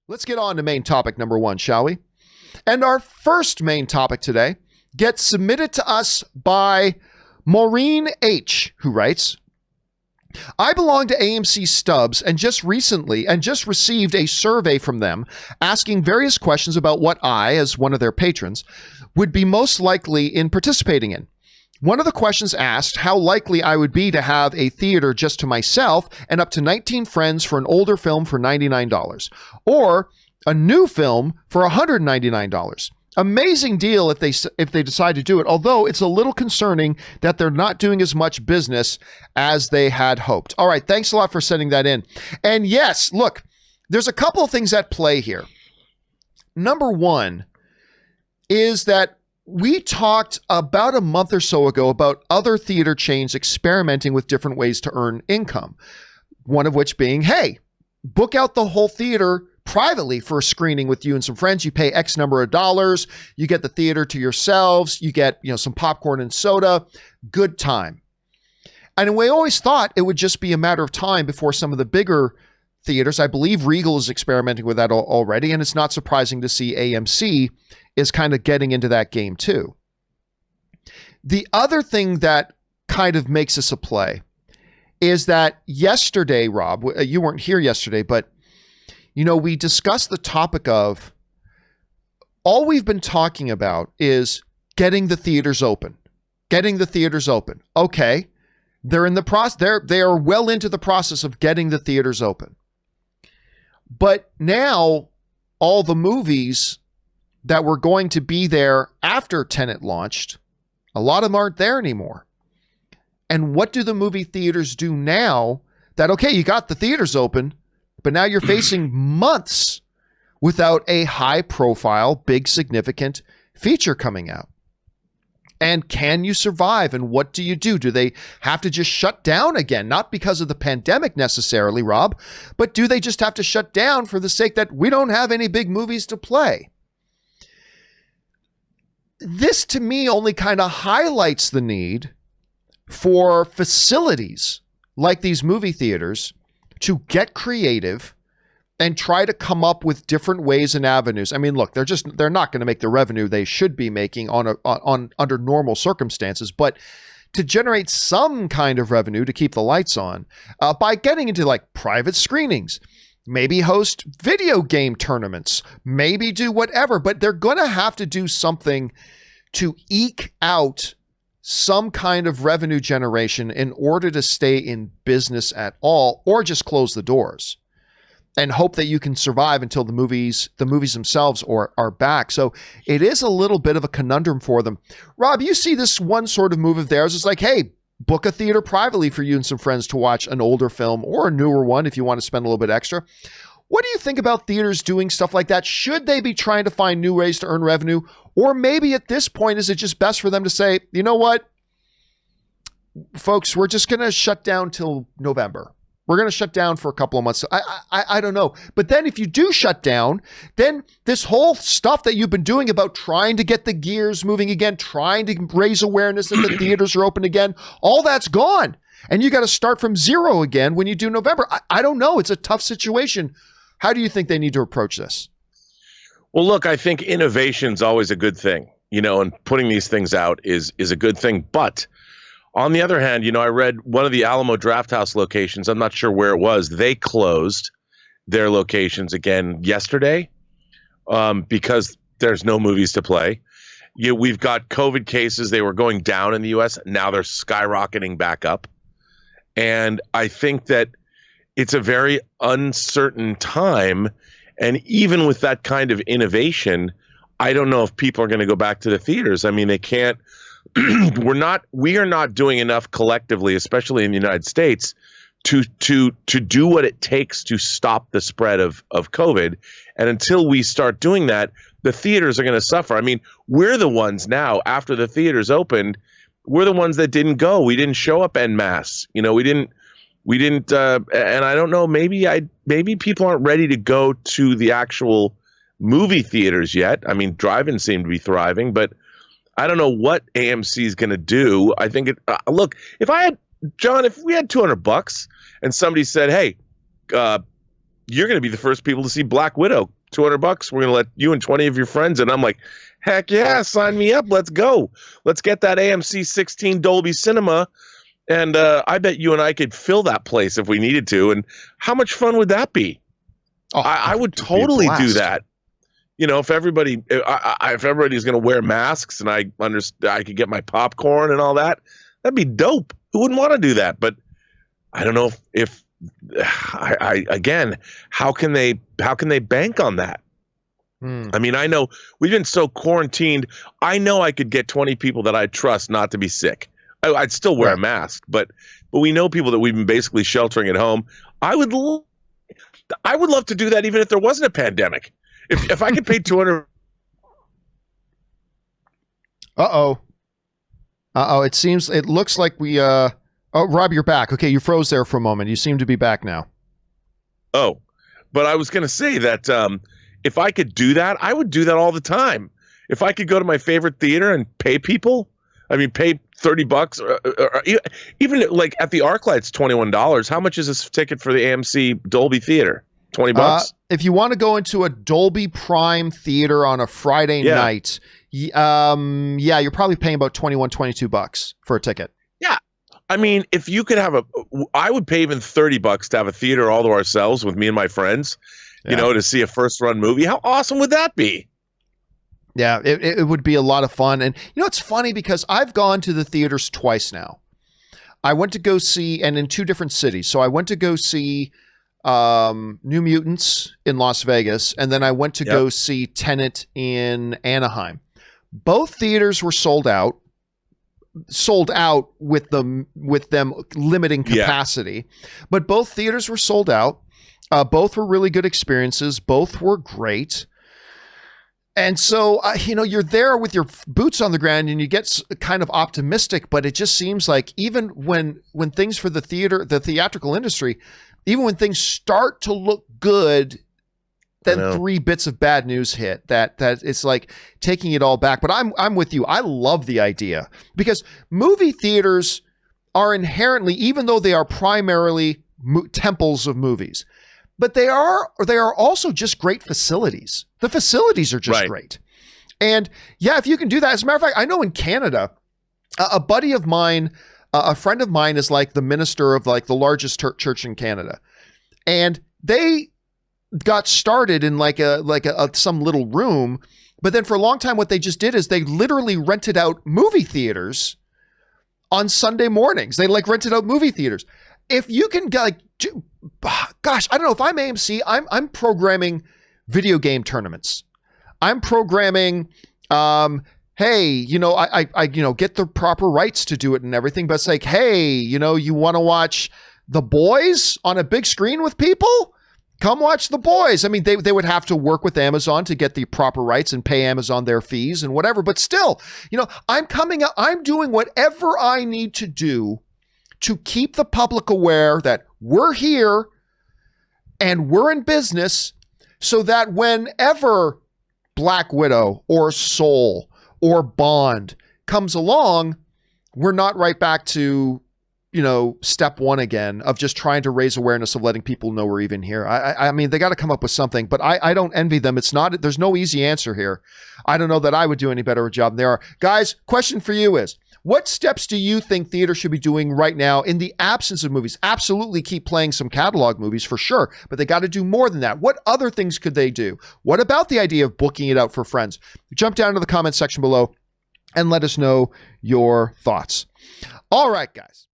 Let's get on to main topic number one, shall we? And our first main topic today gets submitted to us by Maureen H, who writes, I belong to AMC Stubs and just received a survey from them asking various questions about what I, as one of their patrons, would be most likely in participating in. One of the questions asked how likely I would be to have a theater just to myself and up to 19 friends for an older film for $99, or a new film for $199. Amazing deal if they decide to do it, although it's a little concerning that they're not doing as much business as they had hoped. All right, thanks a lot for sending that in. And yes, look, there's a couple of things at play here. Number one is that we talked about a month or so ago about other theater chains experimenting with different ways to earn income. One of which being, hey, book out the whole theater privately for a screening with you and some friends. You pay X number of dollars. You get the theater to yourselves. You get, some popcorn and soda. Good time. And we always thought it would just be a matter of time before some of the bigger theaters, I believe Regal is experimenting with that already, and it's not surprising to see AMC is kind of getting into that game too. The other thing that kind of makes us a play is that yesterday, Rob, you weren't here yesterday, but we discussed the topic of all we've been talking about is getting the theaters open. Okay. They're in the process. They are well into the process of getting the theaters open. But now all the movies that were going to be there after Tenet launched, a lot of them aren't there anymore. And what do the movie theaters do now that, okay, you got the theaters open, but now you're facing months without a high profile, big, significant feature coming out? And can you survive? And what do you do? Do they have to just shut down again? Not because of the pandemic necessarily, Rob, but do they just have to shut down for the sake that we don't have any big movies to play? This to me only kind of highlights the need for facilities like these movie theaters to get creative and try to come up with different ways and avenues. I mean, look, they're not going to make the revenue they should be making under normal circumstances, but to generate some kind of revenue to keep the lights on by getting into like private screenings, maybe host video game tournaments, maybe do whatever, but they're going to have to do something to eke out some kind of revenue generation in order to stay in business at all, or just close the doors and hope that you can survive until the movies themselves are back. So it is a little bit of a conundrum for them. Rob, you see this one sort of move of theirs. It's like, hey, book a theater privately for you and some friends to watch an older film or a newer one if you want to spend a little bit extra. What do you think about theaters doing stuff like that? Should they be trying to find new ways to earn revenue? Or maybe at this point, is it just best for them to say, you know what, folks, we're just going to shut down till November. We're going to shut down for a couple of months. I don't know. But then if you do shut down, then this whole stuff that you've been doing about trying to get the gears moving again, trying to raise awareness that the theaters are open again, all that's gone. And you got to start from zero again when you do November. I don't know. It's a tough situation. How do you think they need to approach this? Well, look, I think innovation's always a good thing, and putting these things out is a good thing. But on the other hand, I read one of the Alamo Drafthouse locations. I'm not sure where it was. They closed their locations again yesterday because there's no movies to play. We've got COVID cases. They were going down in the U.S. Now they're skyrocketing back up. And I think that it's a very uncertain time. And even with that kind of innovation, I don't know if people are going to go back to the theaters. I mean, they can't. We are not doing enough collectively, especially in the United States, to do what it takes to stop the spread of COVID. And until we start doing that, the theaters are going to suffer. I mean, we're the ones now, after the theaters opened, we're the ones that didn't go. We didn't show up en masse. We didn't, and I don't know, maybe people aren't ready to go to the actual movie theaters yet. I mean, drive-ins seem to be thriving, but I don't know what AMC is going to do. I think look, if we had $200 and somebody said, hey, you're going to be the first people to see Black Widow. $200. We're going to let you and 20 of your friends. And I'm like, heck yeah, sign me up. Let's go. Let's get that AMC 16 Dolby Cinema. And I bet you and I could fill that place if we needed to. And how much fun would that be? Oh, I would totally do that. You know, if everybody's going to wear masks and I could get my popcorn and all that, that'd be dope. Who wouldn't want to do that? But I don't know if again, how can they bank on that? I mean, I know we've been so quarantined. I know I could get 20 people that I trust not to be sick. I'd still wear a mask, but we know people that we've been basically sheltering at home. I would love to do that even if there wasn't a pandemic. If I could pay 200. It looks like we oh, Rob, you're back. Okay, you froze there for a moment. You seem to be back now. Oh, but I was going to say that if I could do that, I would do that all the time. If I could go to my favorite theater and pay people, I mean, pay $30 or even like at the ArcLight, it's $21. How much is this ticket for the AMC Dolby Theater? $20? If you want to go into a Dolby Prime theater on a Friday night, you're probably paying about $21-22 for a ticket. Yeah. I mean, if you could have I would pay even $30 to have a theater all to ourselves with me and my friends, you know, to see a first run movie. How awesome would that be? Yeah, it would be a lot of fun. And you know, it's funny because I've gone to the theaters twice now. I went to go see, and in two different cities. So I went to go see New Mutants in Las Vegas, and then I went to go see Tenet in Anaheim. Both theaters were sold out with them limiting capacity, but both theaters were sold out. Both were really good experiences. Both were great. And so, you know, you're there with your boots on the ground and you get kind of optimistic, but it just seems like even when things for the theatrical industry, even when things start to look good, then 3 bits of bad news hit that it's like taking it all back. But I'm with you. I love the idea because movie theaters are inherently, even though they are primarily temples of movies, but they are also just great facilities. The facilities are just great. And yeah, if you can do that, as a matter of fact, I know in Canada, a buddy of mine, a friend of mine is like the minister of like the largest church in Canada. And they got started in like some little room. But then for a long time, what they just did is they literally rented out movie theaters on Sunday mornings. They like rented out movie theaters. If you can gosh, I don't know, if I'm AMC, I'm programming video game tournaments. I'm programming, hey, you know, I get the proper rights to do it and everything, but it's like, hey, you know, you want to watch The Boys on a big screen with people? Come watch The Boys. I mean, they would have to work with Amazon to get the proper rights and pay Amazon their fees and whatever, but still, you know, I'm doing whatever I need to do to keep the public aware that we're here and we're in business so that whenever Black Widow or Soul or Bond comes along, we're not right back to, you know, step one again of just trying to raise awareness of letting people know we're even here. I mean, they got to come up with something, but I don't envy them. There's no easy answer here. I don't know that I would do any better a job than they are. Guys, question for you is, what steps do you think theater should be doing right now in the absence of movies? Absolutely keep playing some catalog movies for sure, but they got to do more than that. What other things could they do? What about the idea of booking it out for friends? Jump down to the comment section below and let us know your thoughts. All right, guys.